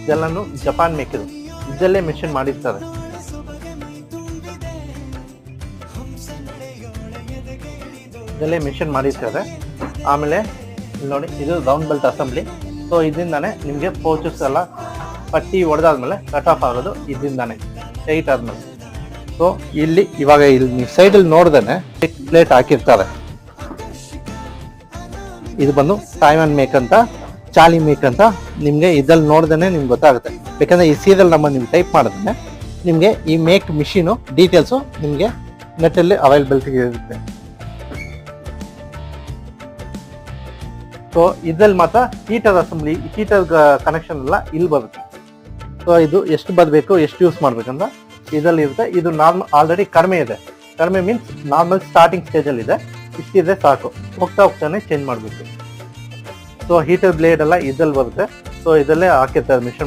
ಇದೆಲ್ಲಾನು Japan make ಇದು, ಇದಲ್ಲೇ machine ಮಾಡಿರ್ತಾರೆ. ಇದಲ್ಲೇ machine ಮಾಡಿರ್ತಾರೆ. ಆಮೇಲೆ ಇಲ್ಲಿ ನೋಡಿ, ಇದು ರೌಂಡ್ ಬೆಲ್ಟ್ ಅಸೆಂಬ್ಲಿ. ಸೊ ಇದರಿಂದಾನೆ ನಿಮಗೆ ಪೋಚಸ್ ಎಲ್ಲ ಪಟ್ಟಿ ಹೊಡೆದಾದ್ಮೇಲೆ ಕಟ್ ಆಫ್ ಆಗೋದು ಇದರಿಂದಾನೆ, ಟೈಟ್ ಆದ್ಮೇಲೆ. ಸೊ ಇಲ್ಲಿ ಇವಾಗ ಇಲ್ಲಿ ನೀವು ಸೈಡಲ್ಲಿ ನೋಡ್ದೇನೆ ಪ್ಲೇಟ್ ಹಾಕಿರ್ತಾರೆ. ಇದು ಬಂದು ಟೈಮನ್ ಮೇಕ್ ಅಂತ, ಚಾಲಿ ಮೇಕ್ ಅಂತ ನಿಮಗೆ ಇದ್ರಲ್ಲಿ ನೋಡ್ದೇನೆ ನಿಮ್ಗೆ ಗೊತ್ತಾಗುತ್ತೆ. ಯಾಕಂದ್ರೆ ಈ ಸೀರಿಯಲ್ ನಂಬರ್ ನೀವು ಟೈಪ್ ಮಾಡಿದ್ರೆ ನಿಮಗೆ ಈ ಮೇಕ್ ಮಿಷಿನು ಡೀಟೇಲ್ಸು ನಿಮಗೆ ನೆಟ್ಟಲ್ಲಿ ಅವೈಲಬಲ್ ಇರುತ್ತೆ. ಸೊ ಇದ್ರಲ್ಲಿ ಮಾತ್ರ ಹೀಟರ್ ಅಸೆಂಬ್ಲಿ, ಹೀಟರ್ ಕನೆಕ್ಷನ್ ಎಲ್ಲ ಇಲ್ಲಿ ಬರುತ್ತೆ. ಸೊ ಇದು ಎಷ್ಟು ಬರಬೇಕು, ಎಷ್ಟು ಯೂಸ್ ಮಾಡ್ಬೇಕಂತ ಇದರಲ್ಲಿ ಇರುತ್ತೆ. ಇದು ನಾರ್ಮಲ್ ಆಲ್ರೆಡಿ ಕಡಿಮೆ ಇದೆ. ಕಡಿಮೆ ಮೀನ್ಸ್ ನಾರ್ಮಲ್ ಸ್ಟಾರ್ಟಿಂಗ್ ಸ್ಟೇಜಲ್ಲಿ ಇದೆ. ಇಷ್ಟಿದ್ರೆ ಸಾಕು, ಹೋಗ್ತಾ ಹೋಗ್ತಾನೆ ಚೇಂಜ್ ಮಾಡಬೇಕು. ಸೊ ಹೀಟರ್ ಬ್ಲೇಡ್ ಎಲ್ಲ ಇದ್ರಲ್ಲಿ ಬರುತ್ತೆ. ಸೊ ಇದಲ್ಲೇ ಹಾಕಿರ್ತಾರೆ ಮಿಷನ್